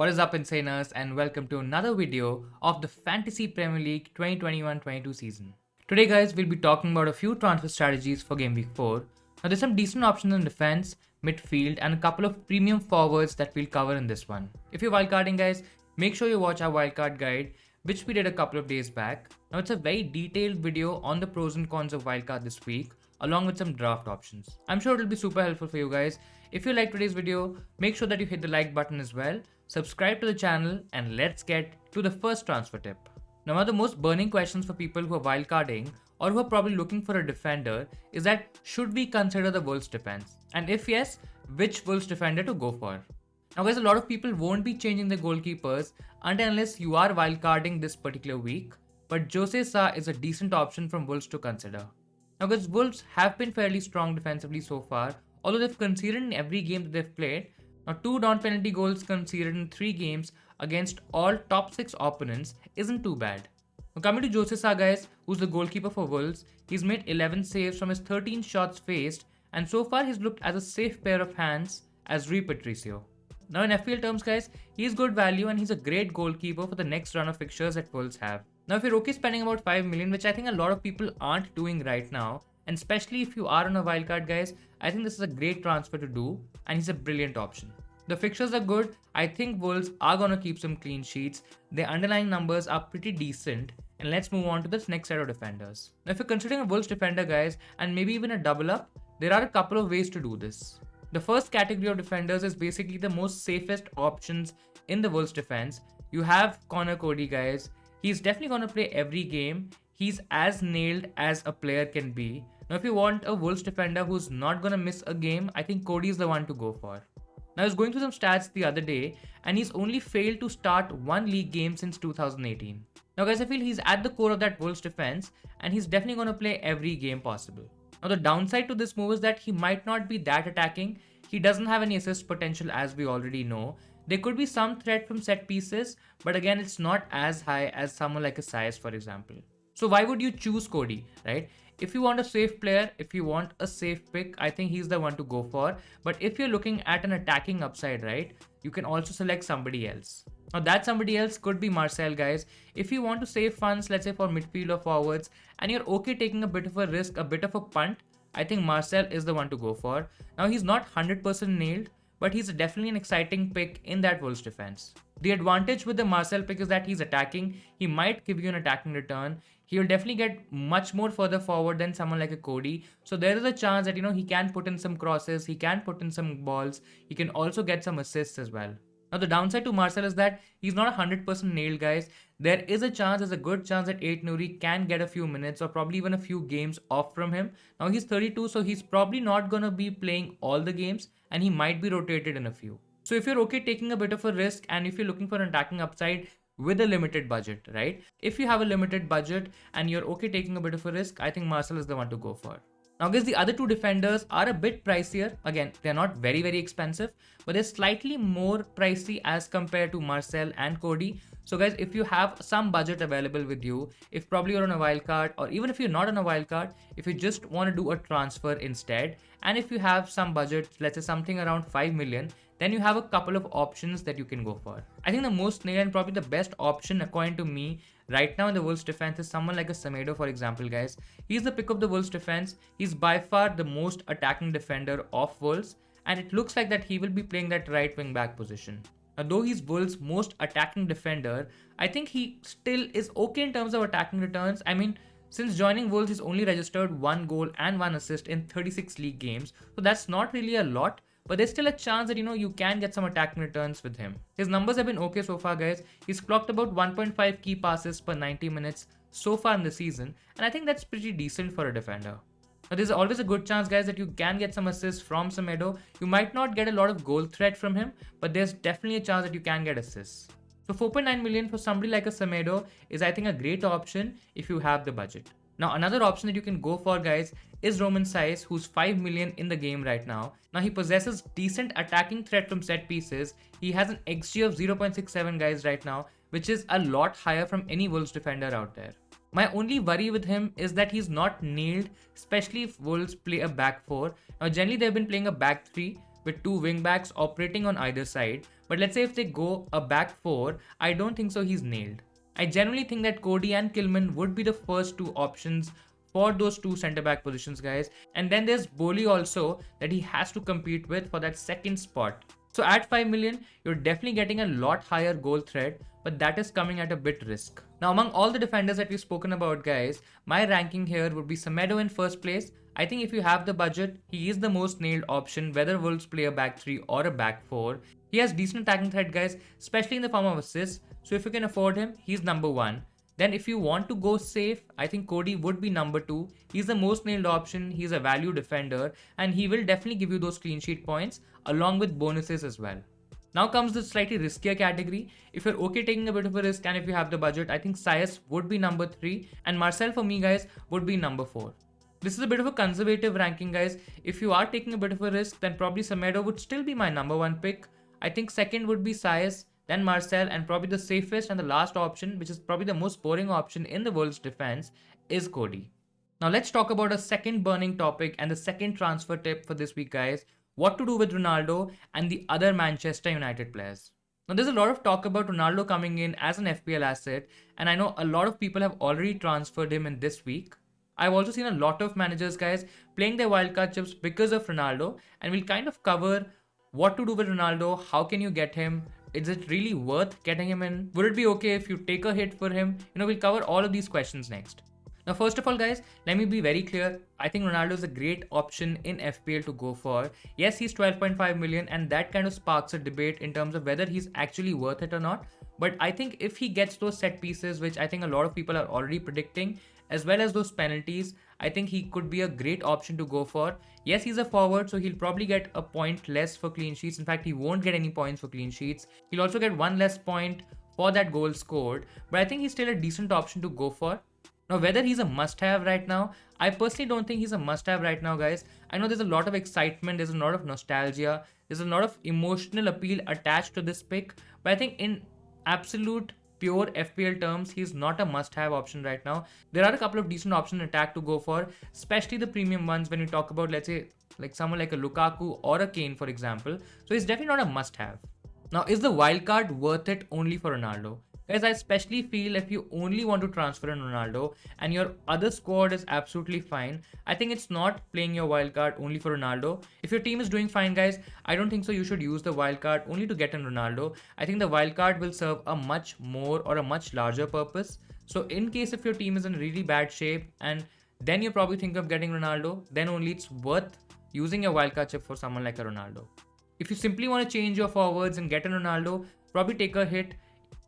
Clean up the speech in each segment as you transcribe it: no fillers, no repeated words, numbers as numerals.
What is up, Insaners, and welcome to another video of the Fantasy Premier League 2021-22 season. Today, guys, we'll be talking about a few transfer strategies for Game Week 4. Now, there's some decent options in defense, midfield, and a couple of premium forwards that we'll cover in this one. If you're wildcarding, guys, make sure you watch our wildcard guide, which we did a couple of days back. Now, it's a very detailed video on the pros and cons of wildcard this week, along with some draft options. I'm sure it'll be super helpful for you guys. If you like today's video, make sure that you hit the like button as well. Subscribe to the channel and let's get to the first transfer tip. Now, one of the most burning questions for people who are wildcarding or who are probably looking for a defender is that should we consider the Wolves defense? And if yes, which Wolves defender to go for? Now guys, a lot of people won't be changing their goalkeepers unless you are wildcarding this particular week, but Jose Sa is a decent option from Wolves to consider. Now guys, Wolves have been fairly strong defensively so far, although they've conceded in every game that they've played. Now, 2 non-penalty goals conceded in 3 games against all top 6 opponents isn't too bad. Now, coming to Jose Sa, guys, who's the goalkeeper for Wolves, he's made 11 saves from his 13 shots faced, and so far he's looked as a safe pair of hands as Rui Patricio. Now, in FPL terms, guys, he's good value and he's a great goalkeeper for the next run of fixtures that Wolves have. Now, if you're okay spending about 5 million, which I think a lot of people aren't doing right now, and especially if you are on a wildcard, guys, I think this is a great transfer to do, and he's a brilliant option. The fixtures are good. I think Wolves are going to keep some clean sheets. Their underlying numbers are pretty decent. And let's move on to this next set of defenders. Now, if you're considering a Wolves defender, guys, and maybe even a double up, there are a couple of ways to do this. The first category of defenders is basically the most safest options in the Wolves defense. You have Connor Cody, guys. He's definitely going to play every game. He's as nailed as a player can be. Now, if you want a Wolves defender who's not going to miss a game, I think Cody is the one to go for. Now, I was going through some stats the other day, and he's only failed to start 1 league game since 2018. Now, guys, I feel he's at the core of that Wolves defense, and he's definitely going to play every game possible. Now, the downside to this move is that he might not be that attacking. He doesn't have any assist potential, as we already know. There could be some threat from set pieces, but again, it's not as high as someone like a Saez, for example. So why would you choose Cody, right? If you want a safe player, if you want a safe pick, I think he's the one to go for. But if you're looking at an attacking upside, right, you can also select somebody else. Now that somebody else could be Marcel, guys. If you want to save funds, let's say for midfield or forwards, and you're okay taking a bit of a risk, a bit of a punt, I think Marcel is the one to go for. Now he's not 100% nailed, but he's definitely an exciting pick in that Wolves defense. The advantage with the Marcel pick is that he's attacking. He might give you an attacking return. He'll definitely get much more further forward than someone like a Cody. So there is a chance that, he can put in some crosses, he can put in some balls, he can also get some assists as well. Now the downside to Marcel is that he's not 100% nailed, guys. There is a chance, there's a good chance that Aït-Nouri can get a few minutes or probably even a few games off from him. Now he's 32, so he's probably not going to be playing all the games and he might be rotated in a few. So if you're okay taking a bit of a risk and if you're looking for an attacking upside with a limited budget, right? If you have a limited budget and you're okay taking a bit of a risk, I think Marcel is the one to go for. Now guys, the other 2 defenders are a bit pricier. Again, they're not very, very expensive, but they're slightly more pricey as compared to Marcel and Cody. So guys, if you have some budget available with you, if probably you're on a wildcard or even if you're not on a wildcard, if you just want to do a transfer instead, and if you have some budget, let's say something around 5 million, then you have a couple of options that you can go for. I think the most nailed and probably the best option according to me right now in the Wolves defense is someone like a Semedo, for example, guys. He's the pick of the Wolves defense. He's by far the most attacking defender of Wolves, and it looks like that he will be playing that right wing back position. Now, though he's Wolves' most attacking defender, I think he still is okay in terms of attacking returns. I mean, since joining Wolves, he's only registered 1 goal and 1 assist in 36 league games, so that's not really a lot. But there's still a chance that, you can get some attacking returns with him. His numbers have been okay so far, guys. He's clocked about 1.5 key passes per 90 minutes so far in the season. And I think that's pretty decent for a defender. Now, there's always a good chance, guys, that you can get some assists from Semedo. You might not get a lot of goal threat from him, but there's definitely a chance that you can get assists. So 4.9 million for somebody like a Semedo is, I think, a great option if you have the budget. Now, another option that you can go for, guys, is Romain Saïss, who's 5 million in the game right now. Now, he possesses decent attacking threat from set pieces. He has an XG of 0.67, guys, right now, which is a lot higher from any Wolves defender out there. My only worry with him is that he's not nailed, especially if Wolves play a back 4. Now, generally, they've been playing a back 3, with two wing backs operating on either side. But let's say if they go a back four, I don't think so he's nailed. I generally think that Cody and Kilman would be the first two options for those two centre back positions, guys. And then there's Boli also that he has to compete with for that second spot. So at 5 million, you're definitely getting a lot higher goal threat, but that is coming at a bit risk. Now, among all the defenders that we've spoken about, guys, my ranking here would be Semedo in first place. I think if you have the budget, he is the most nailed option, whether Wolves play a back 3 or a back 4. He has decent attacking threat, guys, especially in the form of assists. So if you can afford him, he's number 1. Then if you want to go safe, I think Cody would be number 2. He's the most nailed option, he's a value defender, and he will definitely give you those clean sheet points along with bonuses as well. Now comes the slightly riskier category. If you're okay taking a bit of a risk and if you have the budget, I think Saez would be number 3 and Marcel for me, guys, would be number 4. This is a bit of a conservative ranking, guys. If you are taking a bit of a risk, then probably Semedo would still be my number 1 pick. I think second would be Saez, then Marcel, and probably the safest and the last option, which is probably the most boring option in the Wolves defense, is Cody. Now let's talk about a second burning topic and the second transfer tip for this week, guys. What to do with Ronaldo and the other Manchester United players. Now there's a lot of talk about Ronaldo coming in as an FPL asset, and I know a lot of people have already transferred him in this week. I've also seen a lot of managers, guys, playing their wildcard chips because of Ronaldo, and we'll kind of cover what to do with Ronaldo, how can you get him, is it really worth getting him in, would it be okay if you take a hit for him? We'll cover all of these questions next. Now, first of all, guys, let me be very clear. I think Ronaldo is a great option in FPL to go for. Yes, he's 12.5 million, and that kind of sparks a debate in terms of whether he's actually worth it or not. But I think if he gets those set pieces, which I think a lot of people are already predicting, as well as those penalties, I think he could be a great option to go for. Yes, he's a forward, so he'll probably get a point less for clean sheets. In fact, he won't get any points for clean sheets. He'll also get one less point for that goal scored, but I think he's still a decent option to go for. Now, whether he's a must-have right now, I personally don't think he's a must-have right now, guys. I know there's a lot of excitement, there's a lot of nostalgia, there's a lot of emotional appeal attached to this pick, but I think in absolute pure FPL terms, he's not a must-have option right now. There are a couple of decent options in attack to go for, especially the premium ones when you talk about, let's say, like someone like a Lukaku or a Kane, for example. So he's definitely not a must-have. Now, is the wildcard worth it only for Ronaldo? Guys, I especially feel if you only want to transfer in Ronaldo and your other squad is absolutely fine, I think it's not playing your wildcard only for Ronaldo. If your team is doing fine, guys, I don't think so you should use the wildcard only to get in Ronaldo. I think the wildcard will serve a much more or a much larger purpose. So in case if your team is in really bad shape and then you probably think of getting Ronaldo, then only it's worth using your wildcard chip for someone like a Ronaldo. If you simply want to change your forwards and get a Ronaldo, probably take a hit.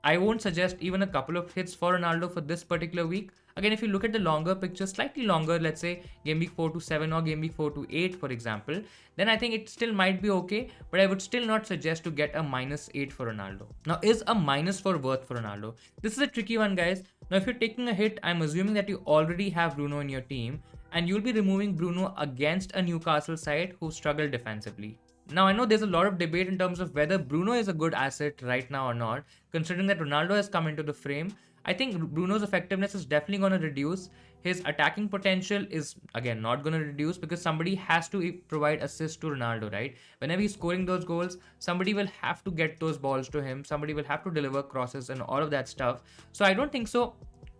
I won't suggest even a couple of hits for Ronaldo for this particular week. Again, if you look at the longer picture, slightly longer, let's say game week 4 to 7 or game week 4 to 8, for example, then I think it still might be okay, but I would still not suggest to get a -8 for Ronaldo. Now, is a -4 worth for Ronaldo? This is a tricky one, guys. Now, if you're taking a hit, I'm assuming that you already have Bruno in your team, and you'll be removing Bruno against a Newcastle side who struggle defensively. Now, I know there's a lot of debate in terms of whether Bruno is a good asset right now or not, considering that Ronaldo has come into the frame. I think Bruno's effectiveness is definitely going to reduce. His attacking potential is, again, not going to reduce because somebody has to provide assists to Ronaldo, right? Whenever he's scoring those goals, somebody will have to get those balls to him. Somebody will have to deliver crosses and all of that stuff. So I don't think so.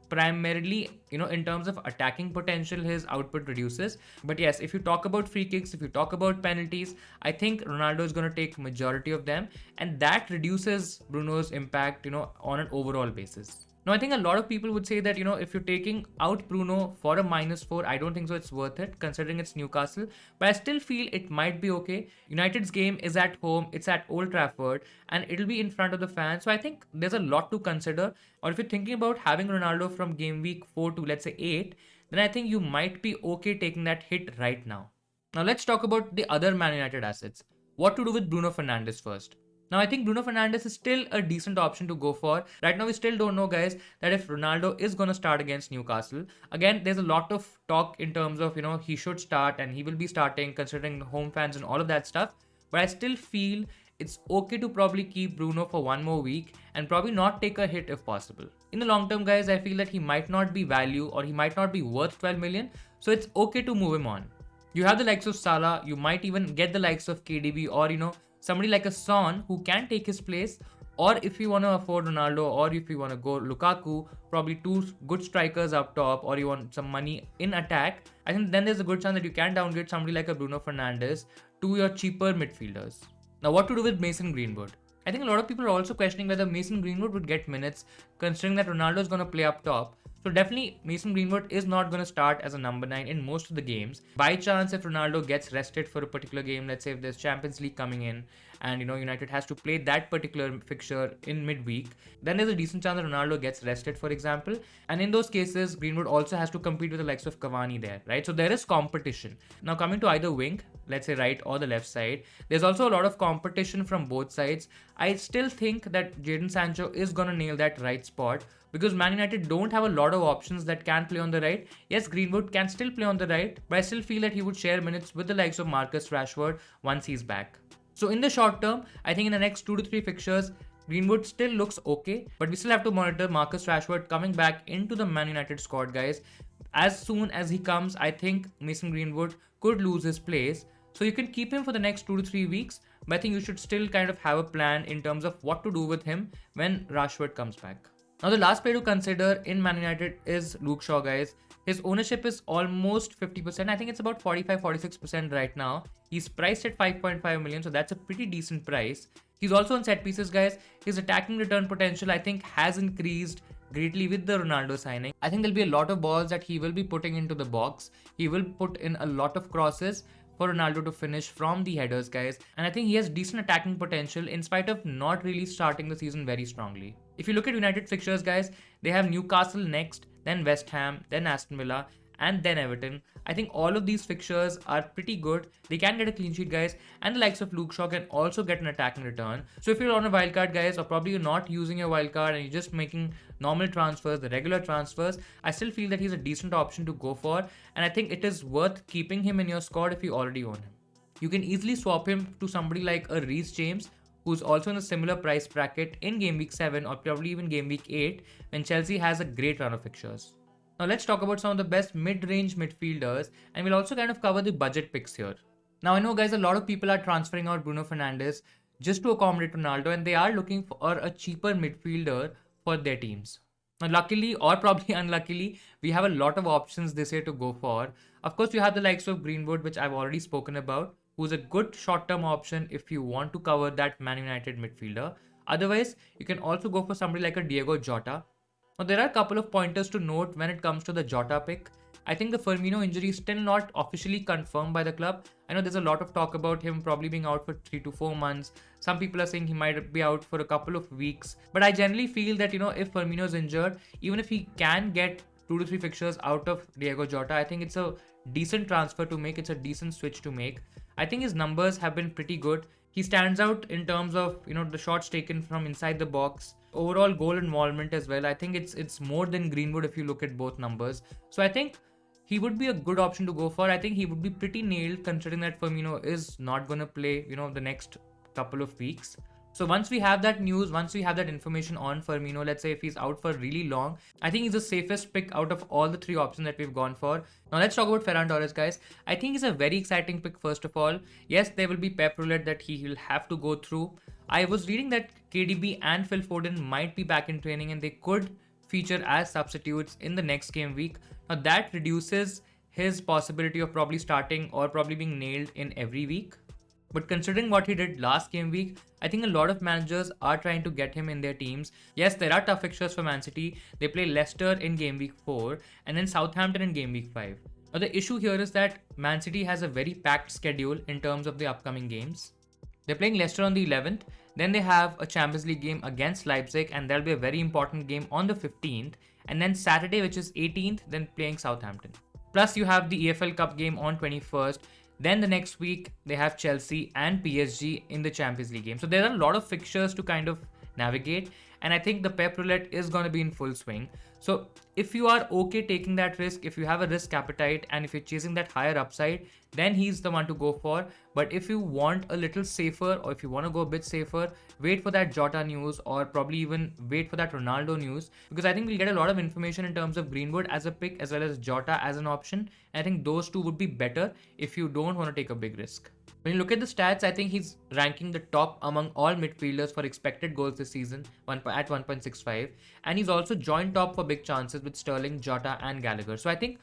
Primarily, in terms of attacking potential, his output reduces. But yes, if you talk about free kicks, if you talk about penalties, I think Ronaldo is going to take majority of them, and that reduces Bruno's impact, on an overall basis. Now, I think a lot of people would say that, if you're taking out Bruno for a -4, I don't think so it's worth it, considering it's Newcastle. But I still feel it might be okay. United's game is at home, it's at Old Trafford, and it'll be in front of the fans. So I think there's a lot to consider. Or if you're thinking about having Ronaldo from game week 4 to, let's say, 8, then I think you might be okay taking that hit right now. Now, let's talk about the other Man United assets. What to do with Bruno Fernandes first? Now, I think Bruno Fernandes is still a decent option to go for. Right now, we still don't know, guys, that if Ronaldo is going to start against Newcastle. Again, there's a lot of talk in terms of, he should start and he will be starting considering the home fans and all of that stuff. But I still feel it's okay to probably keep Bruno for one more week and probably not take a hit if possible. In the long term, guys, I feel that he might not be value or he might not be worth 12 million. So it's okay to move him on. You have the likes of Salah, you might even get the likes of KDB or somebody like a Son who can take his place. Or if you want to afford Ronaldo, or if you want to go Lukaku, probably two good strikers up top, or you want some money in attack, I think then there's a good chance that you can downgrade somebody like a Bruno Fernandes to your cheaper midfielders. Now, what to do with Mason Greenwood? I think a lot of people are also questioning whether Mason Greenwood would get minutes, considering that Ronaldo is going to play up top. So definitely Mason Greenwood is not going to start as a number 9 in most of the games. By chance, if Ronaldo gets rested for a particular game, let's say if there's Champions League coming in and United has to play that particular fixture in midweek, then there's a decent chance that Ronaldo gets rested, for example. And in those cases, Greenwood also has to compete with the likes of Cavani there, right? So there is competition. Now coming to either wing, let's say right or the left side, there's also a lot of competition from both sides. I still think that Jadon Sancho is going to nail that right spot, because Man United don't have a lot of options that can play on the right. Yes, Greenwood can still play on the right, but I still feel that he would share minutes with the likes of Marcus Rashford once he's back. So in the short term, I think in the next 2 to 3 fixtures, Greenwood still looks okay, but we still have to monitor Marcus Rashford coming back into the Man United squad, guys. As soon as he comes, I think Mason Greenwood could lose his place. So you can keep him for the next 2 to 3 weeks, but I think you should still kind of have a plan in terms of what to do with him when Rashford comes back. Now the last player to consider in Man United is Luke Shaw, guys. His ownership is almost 50%. I think it's about 45-46% right now. He's priced at 5.5 million, so that's a pretty decent price. He's also on set pieces, guys. His attacking return potential, I think, has increased greatly with the Ronaldo signing. I think there'll be a lot of balls that he will be putting into the box. He will put in a lot of crosses for Ronaldo to finish from the headers, guys. And I think he has decent attacking potential in spite of not really starting the season very strongly. If you look at United fixtures, guys, they have Newcastle next, then West Ham, then Aston Villa, and then Everton. I think all of these fixtures are pretty good. They can get a clean sheet, guys, and the likes of Luke Shaw can also get an attacking return. So if you're on a wildcard, guys, or probably you're not using your wildcard and you're just making normal transfers, the regular transfers, I still feel that he's a decent option to go for, and I think it is worth keeping him in your squad if you already own him. You can easily swap him to somebody like a Reece James, who's also in a similar price bracket in Game Week 7 or probably even Game Week 8 when Chelsea has a great run of fixtures. Now let's talk about some of the best mid-range midfielders, and we'll also kind of cover the budget picks here. Now I know, guys, a lot of people are transferring out Bruno Fernandes just to accommodate Ronaldo, and they are looking for a cheaper midfielder for their teams. Now luckily or probably unluckily, we have a lot of options this year to go for. Of course, you have the likes of Greenwood, which I've already spoken about, who's a good short-term option if you want to cover that Man United midfielder. Otherwise, you can also go for somebody like a Diego Jota. Now, there are a couple of pointers to note when it comes to the Jota pick. I think the Firmino injury is still not officially confirmed by the club. I know there's a lot of talk about him probably being out for 3 to 4 months. Some people are saying he might be out for a couple of weeks. But I generally feel that, if Firmino is injured, even if he can get 2 to 3 fixtures out of Diego Jota, I think it's a decent transfer to make. It's a decent switch to make. I think his numbers have been pretty good. He stands out in terms of, the shots taken from inside the box, overall goal involvement as well. I think it's more than Greenwood if you look at both numbers. So I think he would be a good option to go for. I think he would be pretty nailed considering that Firmino is not going to play, the next couple of weeks. So once we have that news, once we have that information on Firmino, let's say if he's out for really long, I think he's the safest pick out of all the 3 options that we've gone for. Now let's talk about Ferran Torres, guys. I think he's a very exciting pick first of all. Yes, there will be pep roulette that he will have to go through. I was reading that KDB and Phil Foden might be back in training and they could feature as substitutes in the next game week. Now that reduces his possibility of probably starting or probably being nailed in every week. But considering what he did last game week, I think a lot of managers are trying to get him in their teams. Yes, there are tough fixtures for Man City. They play Leicester in game week 4 and then Southampton in game week 5. Now the issue here is that Man City has a very packed schedule in terms of the upcoming games. They're playing Leicester on the 11th. Then they have a Champions League game against Leipzig, and there'll be a very important game on the 15th. And then Saturday, which is 18th, then playing Southampton. Plus you have the EFL Cup game on 21st. Then the next week, they have Chelsea and PSG in the Champions League game. So there are a lot of fixtures to kind of navigate. And I think the pep roulette is going to be in full swing. So if you are okay taking that risk, if you have a risk appetite and if you're chasing that higher upside, then he's the one to go for. But if you want a little safer, or if you want to go a bit safer, wait for that Jota news, or probably even wait for that Ronaldo news, because I think we'll get a lot of information in terms of Greenwood as a pick as well as Jota as an option. And I think those two would be better if you don't want to take a big risk. When you look at the stats, I think he's ranking the top among all midfielders for expected goals this season at 1.65, and he's also joint top for big chances with Sterling, Jota and Gallagher. So I think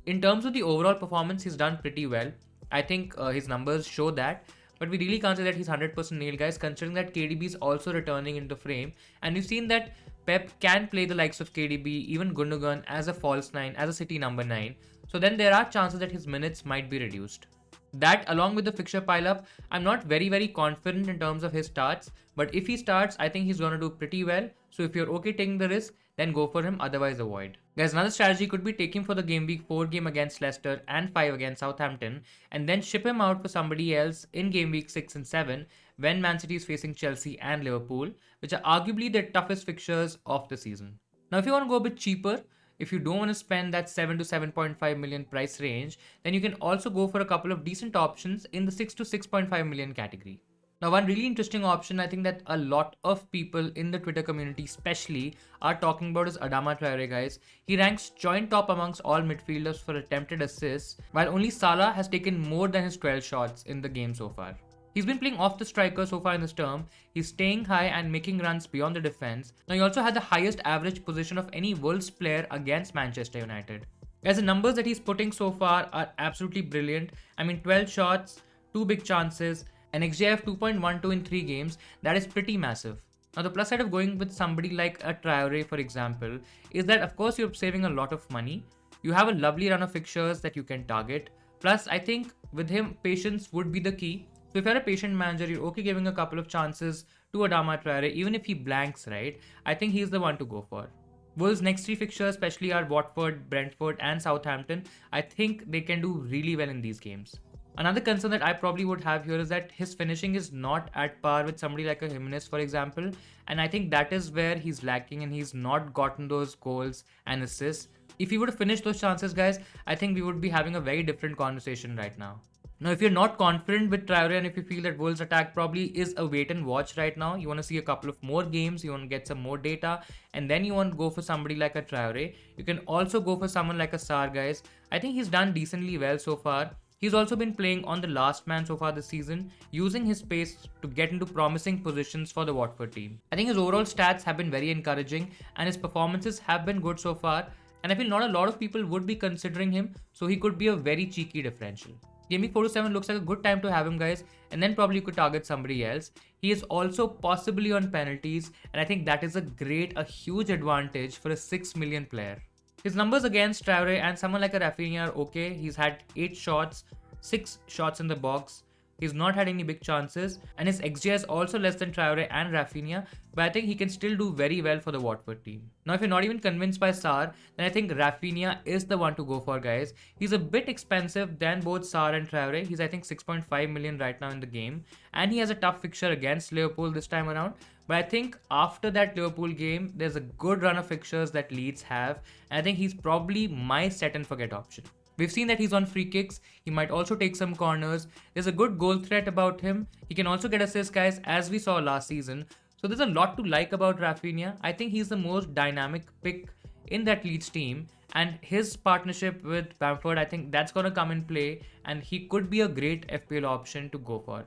in terms of the overall performance, he's done pretty well. I think his numbers show that, but we really can't say that he's 100% nailed, guys, considering that KDB is also returning into frame, and we've seen that Pep can play the likes of KDB, even Gundogan as a false 9, as a City number 9. So then there are chances that his minutes might be reduced. That, along with the fixture pile-up, I'm not very confident in terms of his starts, but if he starts, I think he's going to do pretty well. So if you're okay taking the risk, then go for him, otherwise avoid. Guys, another strategy could be take him for the game week 4 game against Leicester and 5 against Southampton, and then ship him out for somebody else in game week 6 and 7 when Man City is facing Chelsea and Liverpool, which are arguably the toughest fixtures of the season. Now, if you want to go a bit cheaper, if you don't want to spend that 7 to 7.5 million price range, then you can also go for a couple of decent options in the 6 to 6.5 million category. Now, one really interesting option I think that a lot of people in the Twitter community especially are talking about is Adama Traore, guys. He ranks joint top amongst all midfielders for attempted assists, while only Salah has taken more than his 12 shots in the game so far. He's been playing off the striker so far in this term. He's staying high and making runs beyond the defense. Now, he also had the highest average position of any Wolves player against Manchester United. Guys, the numbers that he's putting so far are absolutely brilliant. I mean, 12 shots, 2 big chances, an XG of 2.12 in 3 games. That is pretty massive. Now, the plus side of going with somebody like a Traore, for example, is that of course you're saving a lot of money. You have a lovely run of fixtures that you can target. Plus, I think with him, patience would be the key. So if you're a patient manager, you're okay giving a couple of chances to Adama Traore, even if he blanks, right? I think he's the one to go for. Wolves' next 3 fixtures, especially are Watford, Brentford and Southampton. I think they can do really well in these games. Another concern that I probably would have here is that his finishing is not at par with somebody like a Jimenez, for example. And I think that is where he's lacking, and he's not gotten those goals and assists. If he would have finished those chances, guys, I think we would be having a very different conversation right now. Now, if you're not confident with Traore and if you feel that Wolves' attack probably is a wait and watch right now, you want to see a couple of more games, you want to get some more data, and then you want to go for somebody like a Traore, you can also go for someone like a Sarr, guys. I think he's done decently well so far. He's also been playing on the last man so far this season, using his pace to get into promising positions for the Watford team. I think his overall stats have been very encouraging and his performances have been good so far, and I feel not a lot of people would be considering him, so he could be a very cheeky differential. Game week 4 to 7 looks like a good time to have him, guys, and then probably you could target somebody else. He is also possibly on penalties, and I think that is a huge advantage for a 6 million player. His numbers against Traore and someone like a Rafinha are okay. He's had 8 shots, 6 shots in the box. He's not had any big chances, and his XG is also less than Traore and Rafinha, but I think he can still do very well for the Watford team. Now, if you're not even convinced by Sarr, then I think Rafinha is the one to go for, guys. He's a bit expensive than both Sarr and Traore. He's, I think, 6.5 million right now in the game, and he has a tough fixture against Liverpool this time around. But I think after that Liverpool game, there's a good run of fixtures that Leeds have, and I think he's probably my set and forget option. We've seen that he's on free kicks. He might also take some corners. There's a good goal threat about him. He can also get assists, guys, as we saw last season. So there's a lot to like about Rafinha. I think he's the most dynamic pick in that Leeds team. And his partnership with Bamford, I think that's going to come in play. And he could be a great FPL option to go for.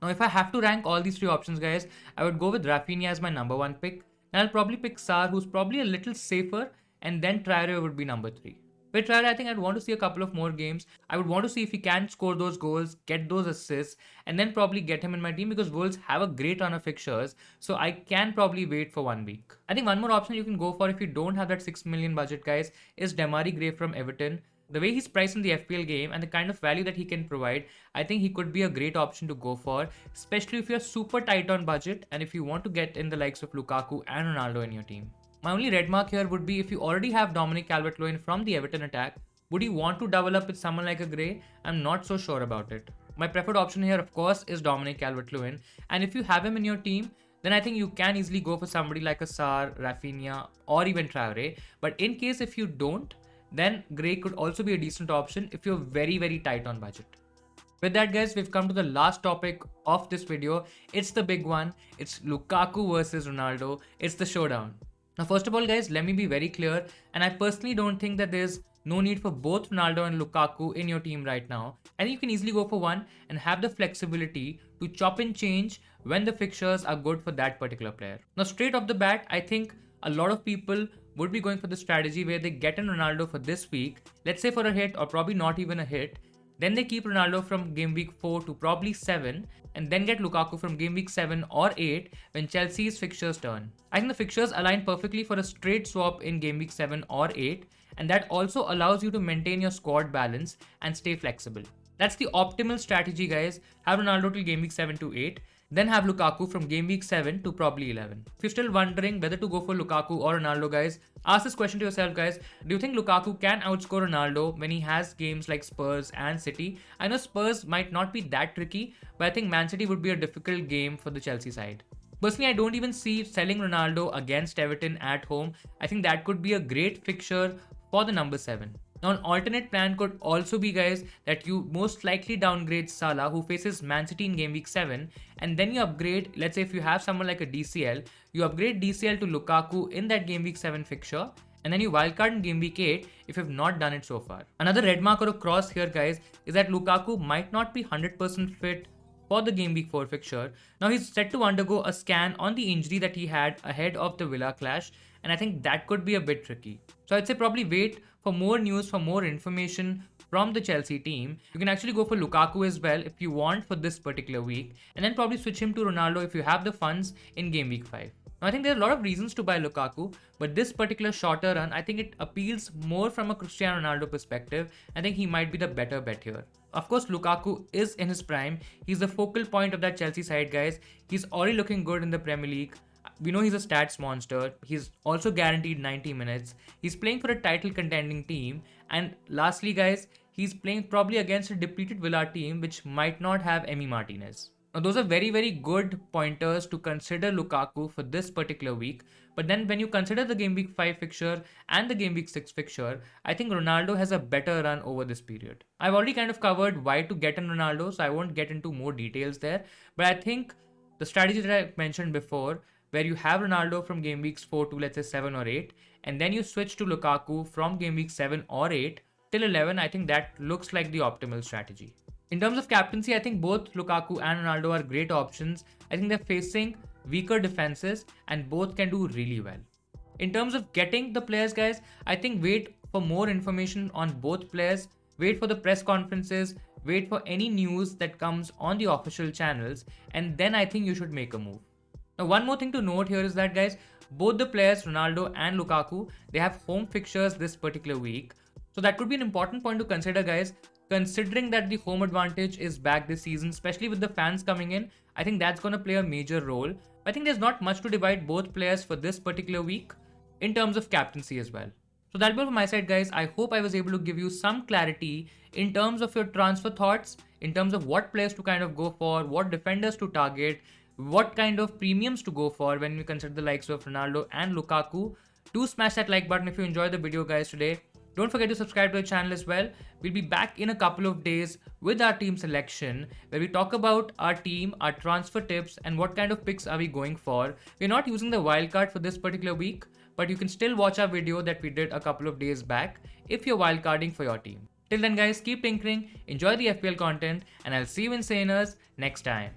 Now, if I have to rank all these 3 options, guys, I would go with Rafinha as my number 1 pick. And I'll probably pick Sarr, who's probably a little safer. And then Traore would be number 3. With Traore, I think I'd want to see a couple of more games. I would want to see if he can score those goals, get those assists, and then probably get him in my team because Wolves have a great run of fixtures, so I can probably wait for 1 week. I think one more option you can go for if you don't have that 6 million budget, guys, is Demarai Gray from Everton. The way he's priced in the FPL game and the kind of value that he can provide, I think he could be a great option to go for, especially if you're super tight on budget and if you want to get in the likes of Lukaku and Ronaldo in your team. My only red mark here would be if you already have Dominic Calvert-Lewin from the Everton attack, would you want to double up with someone like a Gray? I'm not so sure about it. My preferred option here, of course, is Dominic Calvert-Lewin, and if you have him in your team, then I think you can easily go for somebody like a Sar, Rafinha, or even Traore. But in case if you don't, then Gray could also be a decent option if you're very, very tight on budget. With that, guys, we've come to the last topic of this video. It's the big one. It's Lukaku versus Ronaldo. It's the showdown. Now, first of all, guys, let me be very clear. And I personally don't think that there's no need for both Ronaldo and Lukaku in your team right now. I think you can easily go for one and have the flexibility to chop and change when the fixtures are good for that particular player. Now, straight off the bat, I think a lot of people would be going for the strategy where they get in Ronaldo for this week, let's say for a hit or probably not even a hit. Then they keep Ronaldo from game week 4 to probably 7 and then get Lukaku from game week 7 or 8 when Chelsea's fixtures turn. I think the fixtures align perfectly for a straight swap in game week 7 or 8, and that also allows you to maintain your squad balance and stay flexible. That's the optimal strategy, guys. Have Ronaldo till game week 7 to 8. Then have Lukaku from game week 7 to probably 11. If you're still wondering whether to go for Lukaku or Ronaldo, guys, ask this question to yourself, guys. Do you think Lukaku can outscore Ronaldo when he has games like Spurs and City? I know Spurs might not be that tricky, but I think Man City would be a difficult game for the Chelsea side. Personally, I don't even see selling Ronaldo against Everton at home. I think that could be a great fixture for the number 7. Now, an alternate plan could also be, guys, that you most likely downgrade Salah, who faces Man City in game week 7, and then you upgrade, let's say if you have someone like a DCL, you upgrade DCL to Lukaku in that game week 7 fixture, and then you wildcard in game week 8 if you have not done it so far. Another red mark or a cross here, guys, is that Lukaku might not be 100% fit for the game week 4 fixture. Now, he's set to undergo a scan on the injury that he had ahead of the Villa clash, and I think that could be a bit tricky. So I'd say probably wait for more news, for more information from the Chelsea team. You can actually go for Lukaku as well if you want for this particular week, and then probably switch him to Ronaldo if you have the funds in game week 5. Now, I think there are a lot of reasons to buy Lukaku, but this particular shorter run, I think it appeals more from a Cristiano Ronaldo perspective. I think he might be the better bet here. Of course, Lukaku is in his prime. He's the focal point of that Chelsea side, guys. He's already looking good in the Premier League. We know he's a stats monster. He's also guaranteed 90 minutes. He's playing for a title contending team. And lastly, guys, he's playing probably against a depleted Villa team which might not have Emi Martinez. Now, those are very, very good pointers to consider Lukaku for this particular week. But then when you consider the game week 5 fixture and the game week 6 fixture, I think Ronaldo has a better run over this period. I've already kind of covered why to get in Ronaldo, so I won't get into more details there. But I think the strategy that I mentioned before, where you have Ronaldo from game weeks 4 to let's say 7 or 8, and then you switch to Lukaku from game week 7 or 8 till 11, I think that looks like the optimal strategy. In terms of captaincy, I think both Lukaku and Ronaldo are great options. I think they're facing weaker defenses and both can do really well. In terms of getting the players, guys, I think wait for more information on both players, wait for the press conferences, wait for any news that comes on the official channels, and then I think you should make a move. Now, one more thing to note here is that, guys, both the players, Ronaldo and Lukaku, they have home fixtures this particular week. So that could be an important point to consider, guys. Considering that the home advantage is back this season, especially with the fans coming in, I think that's going to play a major role. I think there's not much to divide both players for this particular week in terms of captaincy as well. So that'll be all from my side, guys. I hope I was able to give you some clarity in terms of your transfer thoughts, in terms of what players to kind of go for, what defenders to target, what kind of premiums to go for when we consider the likes of Ronaldo and Lukaku. Do smash that like button if you enjoyed the video, guys, today. Don't forget to subscribe to the channel as well. We'll be back in a couple of days with our team selection, where we talk about our team, our transfer tips, and what kind of picks are we going for. We're not using the wildcard for this particular week, but you can still watch our video that we did a couple of days back if you're wildcarding for your team. Till then, guys, keep tinkering, enjoy the FPL content, and I'll see you in Saners next time.